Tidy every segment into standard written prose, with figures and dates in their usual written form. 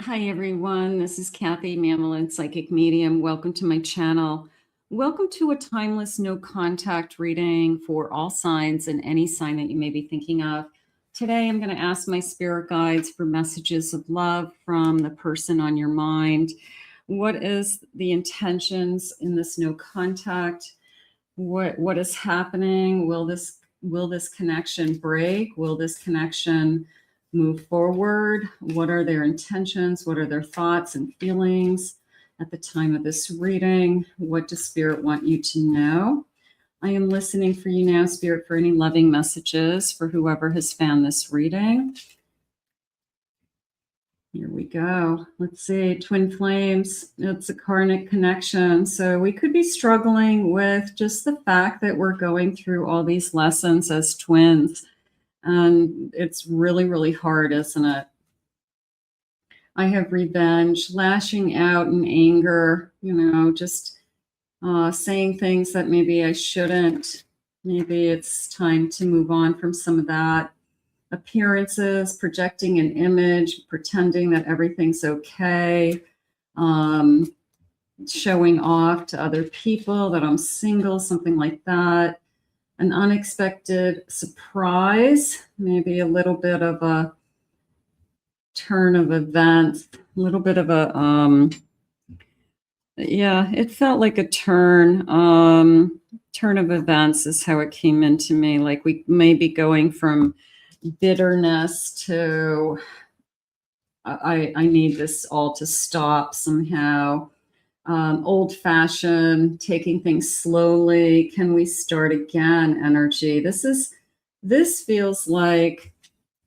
Hi, everyone. This is Kathy, Mammalian Psychic Medium. Welcome to my channel. Welcome to a timeless no contact reading for all signs and any sign that you may be thinking of. Today, I'm going to ask my spirit guides for messages of love from the person on your mind. What is the intentions in this no contact? What is happening? Will this connection break? Will this connection move forward? What are their intentions? What are their thoughts and feelings at the time of this reading? What does Spirit want you to know? I am listening for you now, Spirit, for any loving messages for whoever has found this reading. Here we go. Let's see. Twin flames. It's a karmic connection. So we could be struggling with just the fact that we're going through all these lessons as twins. And it's really, really hard, isn't it? I have revenge, lashing out in anger, just saying things that maybe I shouldn't. Maybe it's time to move on from some of that. Appearances, projecting an image, pretending that everything's okay, showing off to other people that I'm single, something like that. An unexpected surprise, maybe a little bit of a turn of events, a little bit of a, it felt like a turn of events is how it came into me. Like we may be going from bitterness to I need this all to stop somehow. Old-fashioned, taking things slowly. Can we start again? Energy. This feels like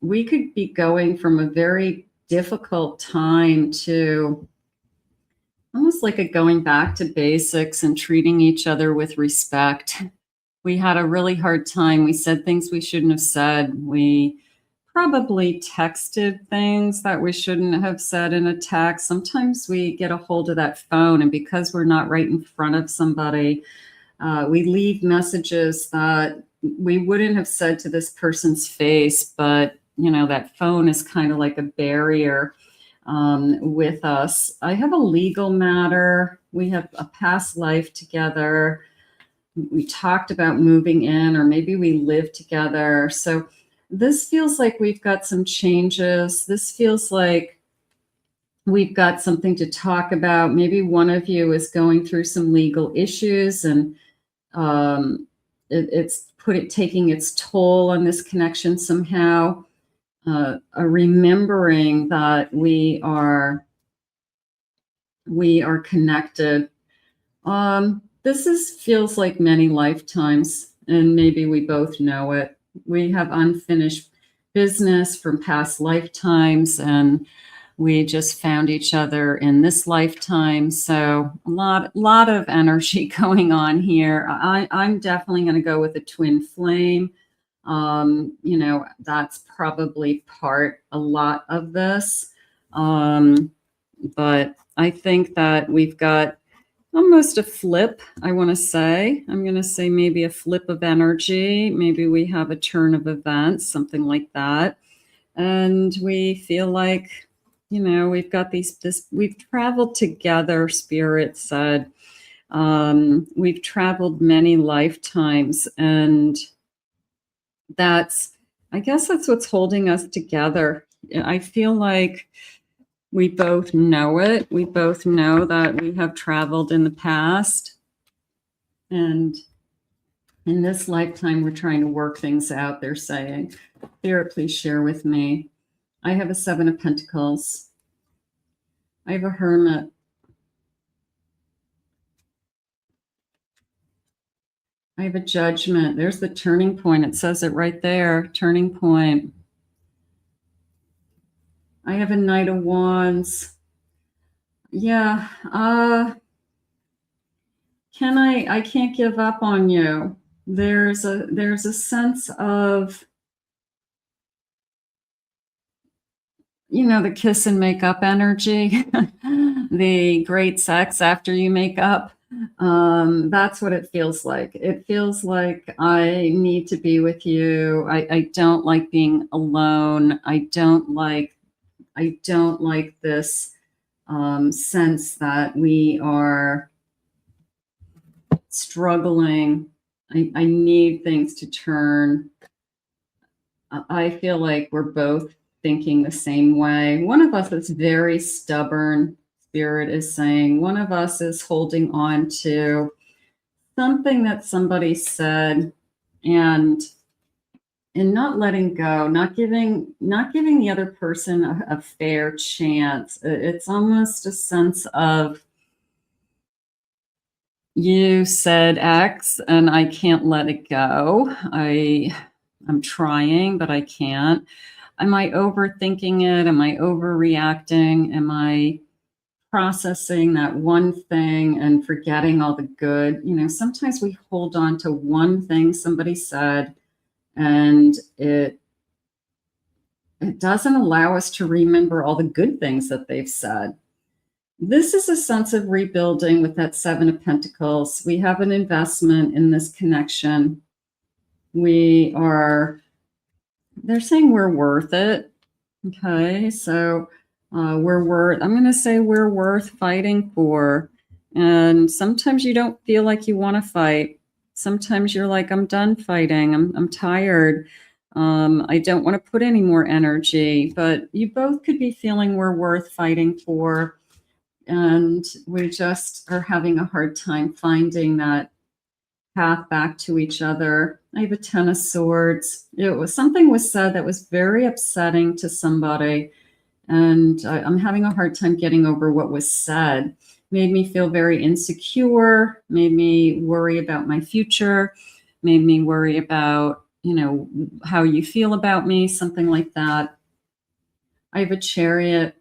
we could be going from a very difficult time to almost like a going back to basics and treating each other with respect. We had a really hard time. We said things we shouldn't have said. We probably texted things that we shouldn't have said in a text. Sometimes we get a hold of that phone, and because we're not right in front of somebody, we leave messages that we wouldn't have said to this person's face, but that phone is kind of like a barrier with us. I have a legal matter. We have a past life together. We talked about moving in, or maybe we live together. So this feels like we've got some changes. This feels like we've got something to talk about. Maybe one of you is going through some legal issues, and it's taking its toll on this connection somehow. Remembering that we are connected. Feels like many lifetimes, and maybe we both know it. We have unfinished business from past lifetimes, and we just found each other in this lifetime. So a lot of energy going on here. I'm definitely going to go with a twin flame. That's probably a lot of this. But I think that we've got almost a flip, I'm going to say maybe a flip of energy. Maybe we have a turn of events, something like that. And we feel like, we've got we've traveled together, Spirit said. We've traveled many lifetimes, and I guess that's what's holding us together. I feel like we both know it. We both know that we have traveled in the past. And in this lifetime, we're trying to work things out, they're saying. Spirit, please share with me. I have a 7 of Pentacles. I have a Hermit. I have a Judgment. There's the turning point. It says it right there, turning point. I have a Knight of Wands. Yeah, I can't give up on you. There's a sense of, the kiss and make up energy, the great sex after you make up. That's what it feels like. It feels like I need to be with you. I don't like being alone. I don't like I don't like this sense that we are struggling. I need things to turn. I feel like we're both thinking the same way. One of us is very stubborn, Spirit is saying. One of us is holding on to something that somebody said and not letting go, not giving the other person a fair chance. It's almost a sense of, you said X and I can't let it go. I'm trying, but I can't. Am I overthinking it? Am I overreacting? Am I processing that one thing and forgetting all the good? You know, sometimes we hold on to one thing somebody said, and it doesn't allow us to remember all the good things that they've said. This is a sense of rebuilding with that Seven of Pentacles. We have an investment in this connection. They're saying we're worth it. Okay, so I'm going to say we're worth fighting for. And sometimes you don't feel like you want to fight. Sometimes you're like, I'm done fighting. I'm tired. I don't want to put any more energy. But you both could be feeling we're worth fighting for. And we just are having a hard time finding that path back to each other. I have a Ten of Swords. Something was said that was very upsetting to somebody, and I'm having a hard time getting over what was said. Made me feel very insecure, made me worry about my future, made me worry about, how you feel about me, something like that. I have a Chariot,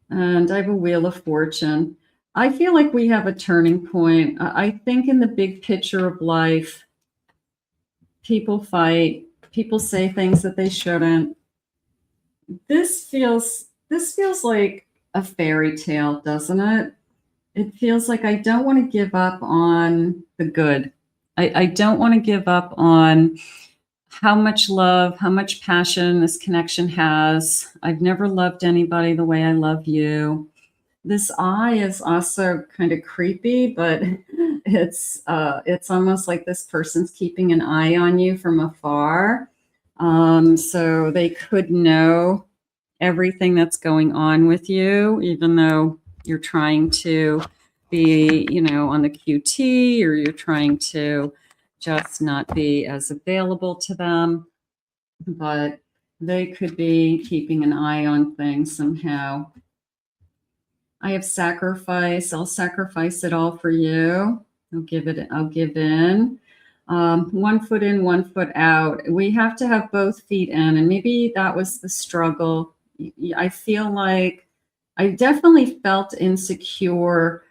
and I have a Wheel of Fortune. I feel like we have a turning point. I think in the big picture of life, people fight, people say things that they shouldn't. This feels like a fairy tale, doesn't it? It feels like I don't want to give up on the good. I don't want to give up on how much love, how much passion this connection has. I've never loved anybody the way I love you. This eye is also kind of creepy, but it's almost like this person's keeping an eye on you from afar. So they could know everything that's going on with you, even though you're trying to be, on the QT, or you're trying to just not be as available to them. But they could be keeping an eye on things somehow. I have sacrifice. I'll sacrifice it all for you. I'll give in. 1 foot in, 1 foot out. We have to have both feet in. And maybe that was the struggle. I feel like I definitely felt insecure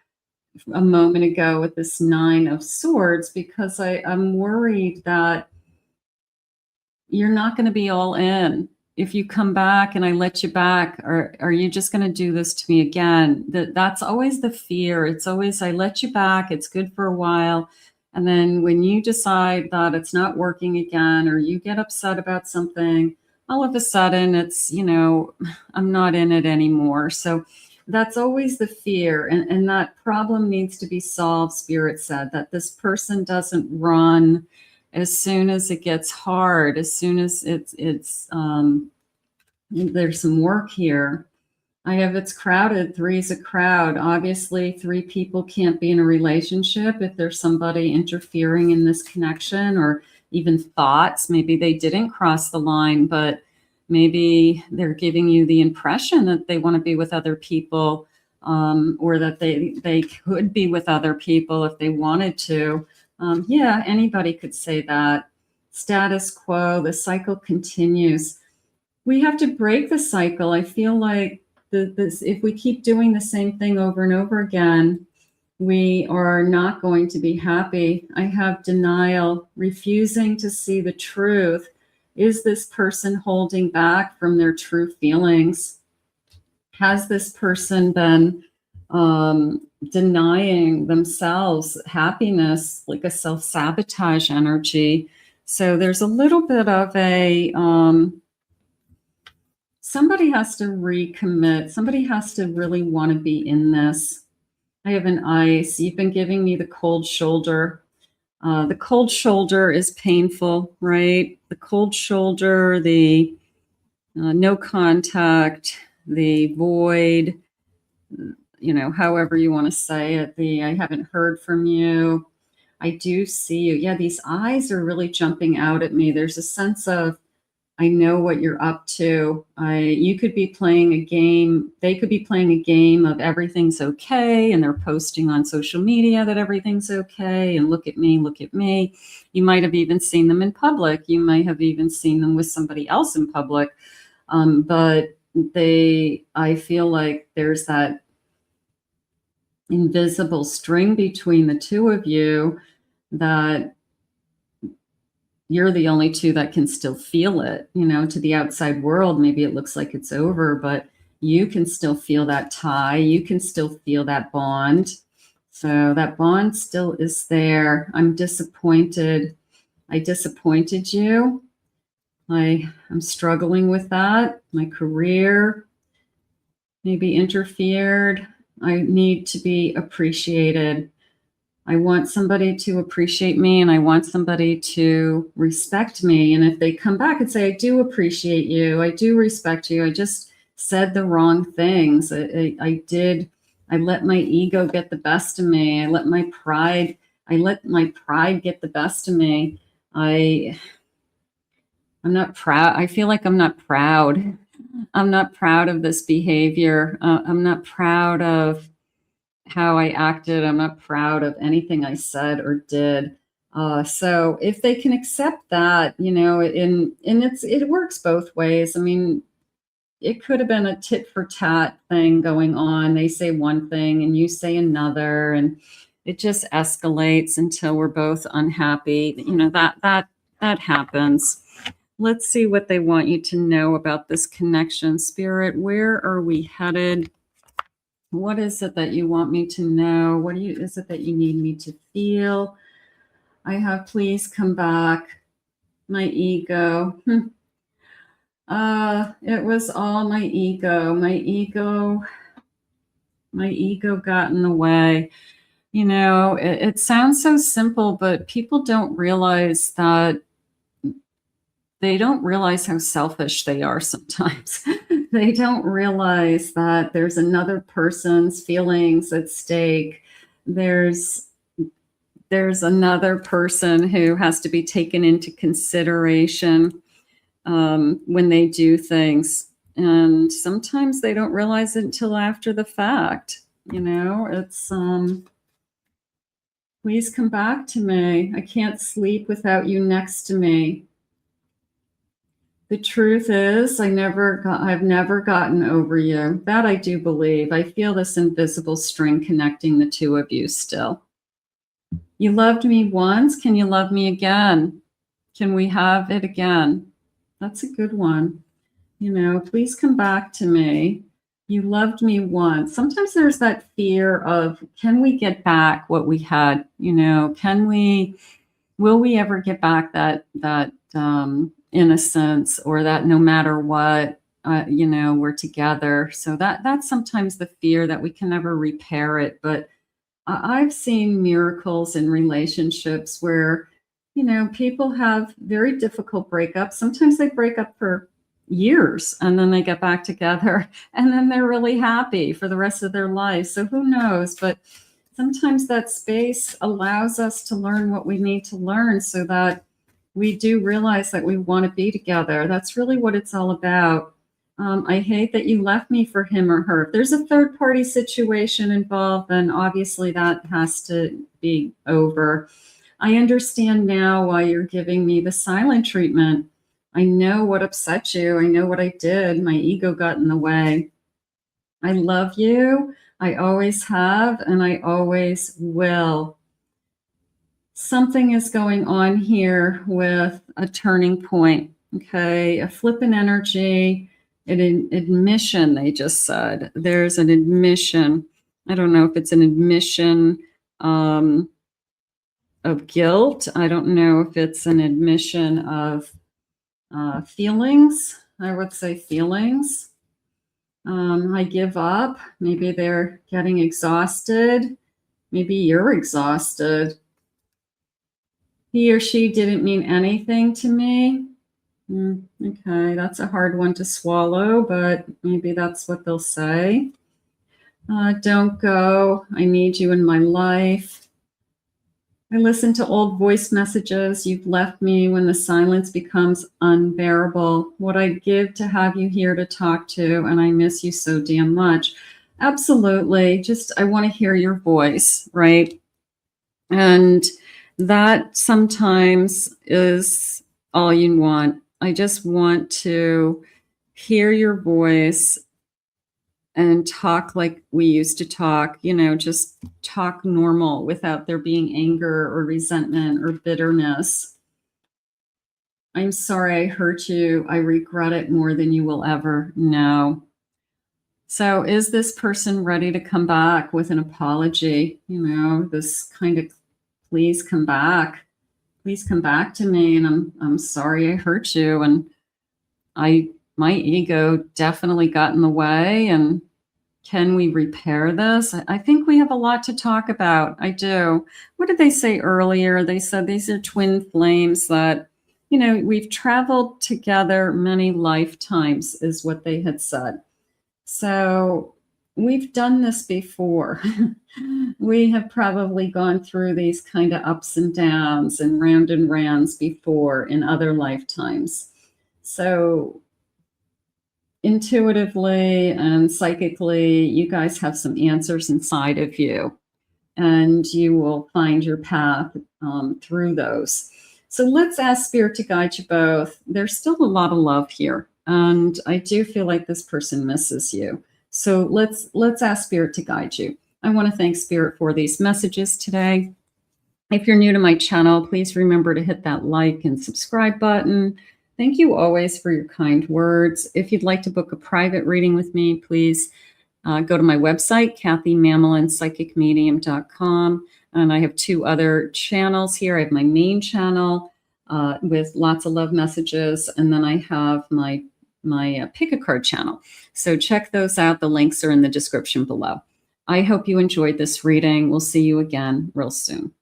a moment ago with this 9 of Swords, because I'm worried that you're not going to be all in. If you come back and I let you back, or are you just going to do this to me again? That's always the fear. It's always, I let you back, it's good for a while. And then when you decide that it's not working again, or you get upset about something, all of a sudden it's, I'm not in it anymore. So that's always the fear. And that problem needs to be solved, Spirit said, that this person doesn't run as soon as it gets hard, as soon as there's some work here. I have it's crowded. 3 is a crowd. Obviously, 3 people can't be in a relationship if there's somebody interfering in this connection, or even thoughts. Maybe they didn't cross the line, but maybe they're giving you the impression that they want to be with other people, or that they could be with other people if they wanted to. Yeah, anybody could say that. Status quo, the cycle continues. We have to break the cycle. I feel like if we keep doing the same thing over and over again, we are not going to be happy. I have denial, refusing to see the truth. Is this person holding back from their true feelings? Has this person been denying themselves happiness, like a self-sabotage energy? So there's a little bit of a somebody has to recommit. Somebody has to really want to be in this. I have an ice. You've been giving me the cold shoulder. The cold shoulder is painful, right? The cold shoulder, the no contact, the void, however you want to say it, I haven't heard from you. I do see you. Yeah, these eyes are really jumping out at me. There's a sense of, I know what you're up to. You could be playing a game. They could be playing a game of everything's okay, and they're posting on social media that everything's okay. And look at me, look at me. You might have even seen them in public. You might have even seen them with somebody else in public. But I feel like there's that invisible string between the two of you that you're the only two that can still feel it. To the outside world, maybe it looks like it's over, but you can still feel that tie. You can still feel that bond. So that bond still is there. I'm disappointed. I disappointed you. I'm struggling with that. My career maybe interfered. I need to be appreciated. I want somebody to appreciate me, and I want somebody to respect me. And if they come back and say, I do appreciate you, I do respect you, I just said the wrong things. I let my ego get the best of me. I let my pride get the best of me. I'm not proud. I feel like I'm not proud. I'm not proud of this behavior. I'm not proud of how I acted. I'm not proud of anything I said or did. So if they can accept that, it works both ways. I mean, it could have been a tit for tat thing going on. They say one thing and you say another, and it just escalates until we're both unhappy. That happens. Let's see what they want you to know about this connection. Spirit, where are we headed? What is it that you want me to know? What is it that you need me to feel? I have, please come back. My ego. It was all my ego. My ego got in the way. It sounds so simple, but people don't realize that. They don't realize how selfish they are sometimes. They don't realize that there's another person's feelings at stake. There's another person who has to be taken into consideration when they do things. And sometimes they don't realize it until after the fact. It's please come back to me. I can't sleep without you next to me. The truth is, I've never gotten over you. That I do believe. I feel this invisible string connecting the two of you still. You loved me once. Can you love me again? Can we have it again? That's a good one. Please come back to me. You loved me once. Sometimes there's that fear of, can we get back what we had? Will we ever get back that innocence, or that no matter what, we're together. So that's sometimes the fear, that we can never repair it. But I've seen miracles in relationships where, people have very difficult breakups. Sometimes they break up for years and then they get back together and then they're really happy for the rest of their life. So who knows? But sometimes that space allows us to learn what we need to learn, so that we do realize that we want to be together. That's really what it's all about. I hate that you left me for him or her. If there's a third party situation involved, then obviously that has to be over. I understand now why you're giving me the silent treatment. I know what upset you. I know what I did. My ego got in the way. I love you. I always have, and I always will. Something is going on here with a turning point, okay? A flip in energy, an admission, they just said. There's an admission. I don't know if it's an admission of guilt. I don't know if it's an admission of feelings. I would say feelings. I give up. Maybe they're getting exhausted. Maybe you're exhausted. He or she didn't mean anything to me. Okay, that's a hard one to swallow, but maybe that's what they'll say. Don't go. I need you in my life. I listen to old voice messages. You've left me when the silence becomes unbearable. What I'd give to have you here to talk to, and I miss you so damn much. Absolutely. Just, I want to hear your voice, right? And that sometimes is all you want. I just want to hear your voice and talk like we used to talk, just talk normal without there being anger or resentment or bitterness. I'm sorry I hurt you. I regret it more than you will ever know. So is this person ready to come back with an apology? This kind of, please come back. Please come back to me. And I'm sorry I hurt you. And my ego definitely got in the way. And can we repair this? I think we have a lot to talk about. I do. What did they say earlier? They said these are twin flames that, we've traveled together many lifetimes, is what they had said. So we've done this before. We have probably gone through these kind of ups and downs and rounds before in other lifetimes. So intuitively and psychically, you guys have some answers inside of you, and you will find your path through those. So let's ask Spirit to guide you both. There's still a lot of love here, and I do feel like this person misses you. So let's ask Spirit to guide you. I want to thank Spirit for these messages today. If you're new to my channel, please remember to hit that like and subscribe button. Thank you always for your kind words. If you'd like to book a private reading with me, please go to my website, kathymammelin.psychicmedium.com. And I have 2 other channels here. I have my main channel with lots of love messages. And then I have my pick a card channel. So check those out. The links are in the description below. I hope you enjoyed this reading. We'll see you again real soon.